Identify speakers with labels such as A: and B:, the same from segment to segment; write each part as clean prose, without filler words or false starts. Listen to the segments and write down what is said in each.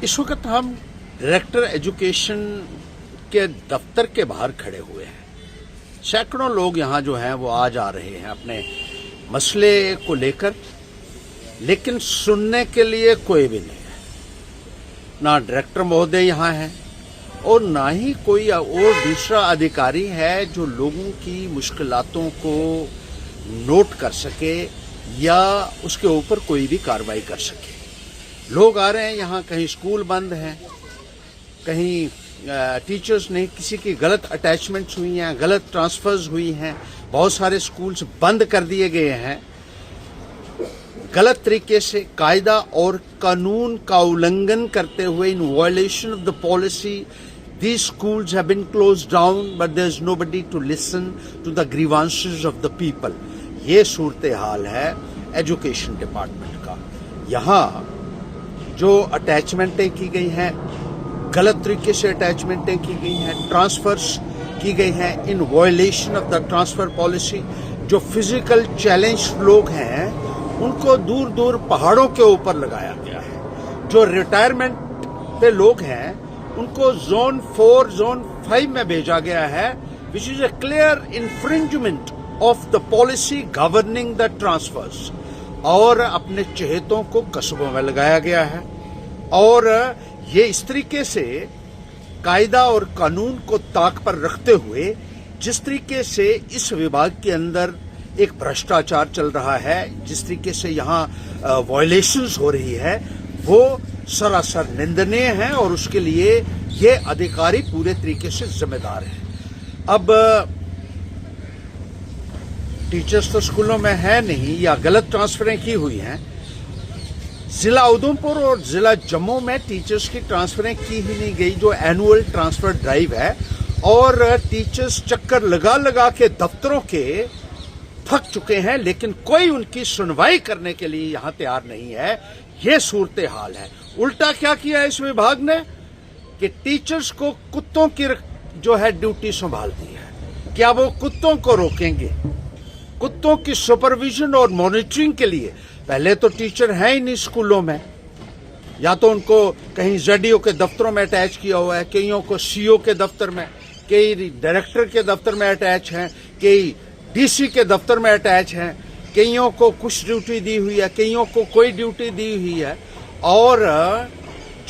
A: इस वक्त हम डायरेक्टर एजुकेशन के दफ्तर के बाहर खड़े हुए हैं। सैकड़ों लोग यहाँ जो हैं वो आ जा रहे हैं अपने मसले को लेकर, लेकिन सुनने के लिए कोई भी नहीं है। ना डायरेक्टर महोदय यहाँ है और ना ही कोई और दूसरा अधिकारी है जो लोगों की मुश्किलातों को नोट कर सके या उसके ऊपर कोई भी कार्रवाई कर सके। लोग आ रहे हैं यहाँ, कहीं स्कूल बंद हैं, कहीं टीचर्स ने किसी की गलत अटैचमेंट्स हुई हैं, गलत ट्रांसफर्स हुई हैं, बहुत सारे स्कूल्स बंद कर दिए गए हैं। गलत तरीके से कायदा और कानून का उल्लंघन करते हुए, in violation of the policy, these schools have been closed down, but there's nobody to listen to the grievances of the people. ये सूरत हाल है एजुकेशन डिपार्टमेंट का। यहाँ जो अटैचमेंटें की गई हैं, गलत तरीके से अटैचमेंटें की गई हैं, ट्रांसफर्स की गई हैं in violation of the transfer policy. जो फिजिकल चैलेंज लोग हैं उनको दूर दूर पहाड़ों के ऊपर लगाया गया है। जो रिटायरमेंट पे लोग हैं उनको जोन 4, जोन 5 में भेजा गया है, which is a clear infringement of the policy governing the transfers. और अपने चहेतों को कस्बों में लगाया गया है। और ये इस तरीके से कायदा और कानून को ताक पर रखते हुए जिस तरीके से इस विभाग के अंदर एक भ्रष्टाचार चल रहा है, जिस तरीके से यहाँ वायलेशंस हो रही है, वो सरासर निंदनीय है और उसके लिए ये अधिकारी पूरे तरीके से जिम्मेदार हैं। अब टीचर्स तो स्कूलों में है नहीं या गलत ट्रांसफरें की हुई हैं। जिला उधमपुर और जिला जम्मू में टीचर्स की ट्रांसफरें की ही नहीं गई, जो एनुअल ट्रांसफर ड्राइव है। और टीचर्स चक्कर लगा लगा के दफ्तरों के थक चुके हैं, लेकिन कोई उनकी सुनवाई करने के लिए यहां तैयार नहीं है। ये सूरत हाल है। उल्टा क्या किया इस विभाग ने कि टीचर्स को कुत्तों की जो है ड्यूटी संभाल दी है। क्या वो कुत्तों को रोकेंगे? कुत्तों की सुपरविजन और मॉनिटरिंग के लिए पहले तो टीचर हैं ही नहीं स्कूलों में, या तो उनको कहीं जेडीओ के दफ्तरों में अटैच किया हुआ है, कईयों को सीओ के दफ्तर में, कई डायरेक्टर के दफ्तर में अटैच हैं, कई डीसी के दफ्तर में अटैच हैं, कईयों को कुछ ड्यूटी दी हुई है, कईयों को कोई ड्यूटी दी हुई है। और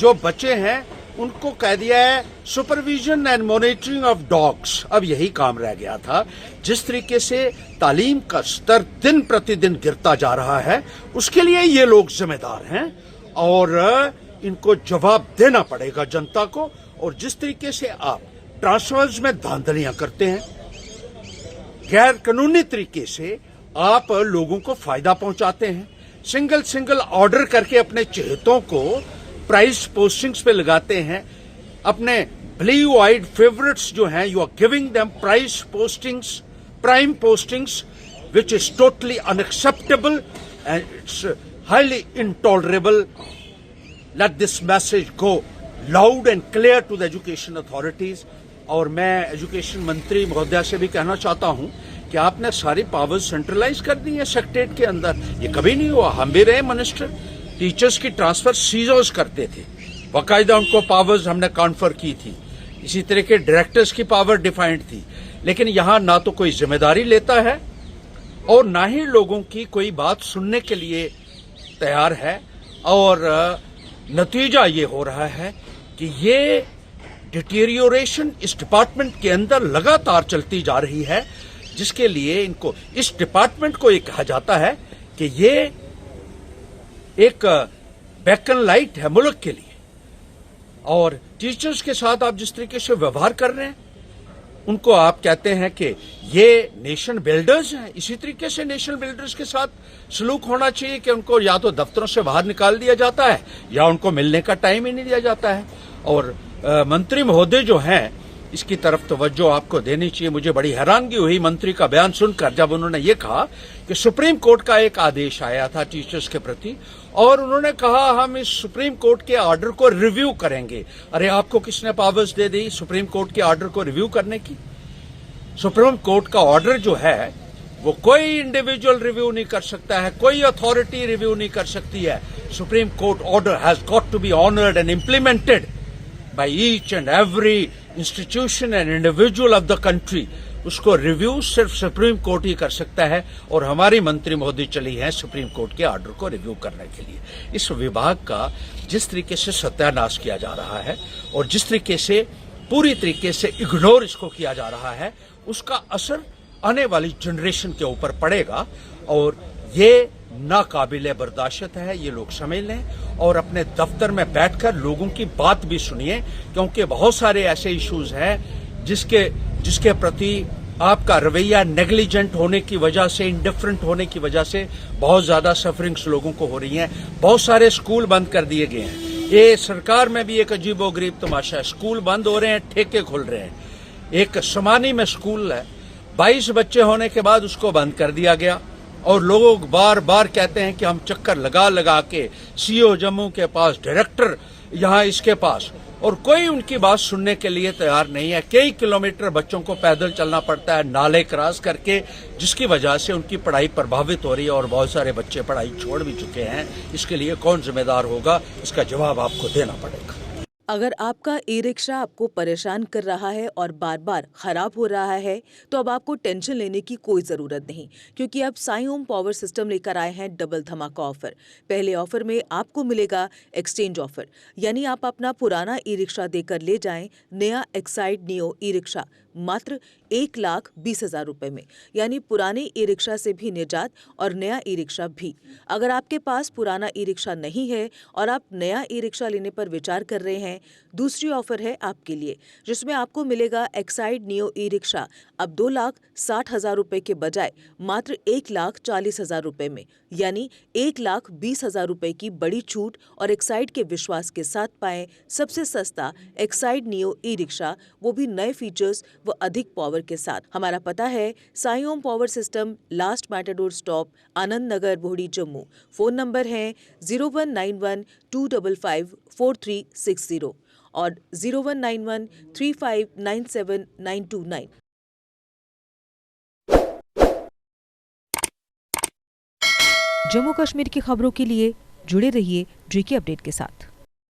A: जो बच्चे हैं उनको कह दिया है supervision and monitoring of dogs. अब यही काम रह गया था। जिस तरीके से तालीम का स्तर दिन प्रतिदिन गिरता जा रहा है, उसके लिए ये लोग जिम्मेदार हैं और इनको जवाब देना पड़ेगा जनता को। और जिस तरीके से आप ट्रांसफर्स में धांधलियां करते हैं, गैर कानूनी तरीके से आप लोगों को फायदा पहुंचाते हैं, सिंगल ऑर्डर करके अपने चहेतों को प्राइस पोस्टिंग्स पे लगाते हैं, अपने ब्लू आइड फेवरेट्स जो हैं, you are giving them price postings, prime postings, which is totally unacceptable and it's highly intolerable. Let this message go loud and clear to the education authorities. और मैं education मंत्री महोदया से भी कहना चाहता हूं कि आपने सारी पावर्स सेंट्रलाइज कर दी है सेक्रेटरीट के अंदर। ये कभी नहीं हुआ। हम भी रहे मिनिस्टर, टीचर्स की ट्रांसफर सीजर्स करते थे, बाकायदा उनको पावर्स हमने कॉन्फर की थी। इसी तरह के डायरेक्टर्स की पावर डिफाइंड थी। लेकिन यहां ना तो कोई जिम्मेदारी लेता है और ना ही लोगों की कोई बात सुनने के लिए तैयार है। और नतीजा ये हो रहा है कि ये डिटीरियोरेशन इस डिपार्टमेंट के अंदर लगातार चलती जा रही है, जिसके लिए इनको, इस डिपार्टमेंट को ये कहा जाता है कि ये एक बेकन लाइट है मुल्क के लिए। और टीचर्स के साथ आप जिस तरीके से व्यवहार कर रहे हैं, उनको आप कहते हैं कि ये नेशन बिल्डर्स हैं। इसी तरीके से नेशन बिल्डर्स के साथ सलूक होना चाहिए कि उनको या तो दफ्तरों से बाहर निकाल दिया जाता है या उनको मिलने का टाइम ही नहीं दिया जाता है। और मंत्री महोदय जो हैं, इसकी तरफ तवज्जो आपको देनी चाहिए। मुझे बड़ी हैरानगी हुई मंत्री का बयान सुनकर, जब उन्होंने ये कहा कि सुप्रीम कोर्ट का एक आदेश आया था टीचर्स के प्रति और उन्होंने कहा हम इस सुप्रीम कोर्ट के ऑर्डर को रिव्यू करेंगे। अरे आपको किसने पावर्स दे दी सुप्रीम कोर्ट के ऑर्डर को रिव्यू करने की? सुप्रीम कोर्ट का ऑर्डर जो है वो कोई इंडिविजुअल रिव्यू नहीं कर सकता है, कोई अथॉरिटी रिव्यू नहीं कर सकती है। Supreme Court order has got to be honoured and implemented by each and every institution and individual of the country. उसको रिव्यू सिर्फ सुप्रीम कोर्ट ही कर सकता है, और हमारी मंत्री महोदय चली हैं सुप्रीम कोर्ट के ऑर्डर को रिव्यू करने के लिए। इस विभाग का जिस तरीके से सत्यानाश किया जा रहा है और जिस तरीके से पूरी तरीके से इग्नोर इसको किया जा रहा है, उसका असर आने वाली जनरेशन के ऊपर पड़ेगा, और ये नाकाबिले बर्दाश्त है। ये लोग समझ लें और अपने दफ्तर में बैठकर लोगों की बात भी सुनिए, क्योंकि बहुत सारे ऐसे इश्यूज हैं जिसके प्रति आपका रवैया नेग्लिजेंट होने की वजह से, इंडिफरेंट होने की वजह से बहुत ज्यादा सफरिंग्स लोगों को हो रही हैं। बहुत सारे स्कूल बंद कर दिए गए हैं। ये सरकार में भी एक अजीबोगरीब तमाशा है। स्कूल बंद हो रहे हैं, ठेके खुल रहे हैं। एक समानी में स्कूल है, 22 बच्चे होने के बाद उसको बंद कर दिया गया, और लोग बार बार कहते हैं कि हम चक्कर लगा लगा के सीओ जम्मू के पास, डायरेक्टर यहाँ इसके पास, और कोई उनकी बात सुनने के लिए तैयार नहीं है। कई किलोमीटर बच्चों को पैदल चलना पड़ता है, नाले क्रॉस करके, जिसकी वजह से उनकी पढ़ाई प्रभावित हो रही है, और बहुत सारे बच्चे पढ़ाई छोड़ भी चुके हैं। इसके लिए कौन जिम्मेदार होगा, इसका जवाब आपको देना पड़ेगा।
B: अगर आपका ई रिक्शा आपको परेशान कर रहा है और बार बार खराब हो रहा है, तो अब आपको टेंशन लेने की कोई ज़रूरत नहीं, क्योंकि अब साई ओम पावर सिस्टम लेकर आए हैं डबल धमाका ऑफर। पहले ऑफर में आपको मिलेगा एक्सचेंज ऑफर, यानी आप अपना पुराना ई रिक्शा देकर ले जाएं नया एक्साइड नियो ई रिक्शा मात्र 1,20,000 रुपए में, यानी पुराने ई रिक्शा से भी निजात और नया ई रिक्शा भी। अगर आपके पास पुराना ई रिक्शा नहीं है और आप नया ई रिक्शा लेने पर विचार कर रहे हैं, दूसरी ऑफर है आपके लिए, जिसमें आपको मिलेगा एक्साइड नियो ई रिक्शा अब 2,60,000 रुपए के बजाय मात्र 1,40,000 रुपए में, यानी 1,20,000 रुपए की बड़ी छूट, और एक्साइड के विश्वास के साथ पाएं सबसे सस्ता एक्साइड नियो ई रिक्शा, वो भी नए फीचर्स व अधिक पावर के साथ। हमारा पता है Sai Om power system, last Matador stop, Anand Nagar, Bohri, Jammu. Phone number है 0191-255-4360 और 0191-3597-929। जम्मू कश्मीर की खबरों के लिए जुड़े रहिए JK अपडेट के साथ।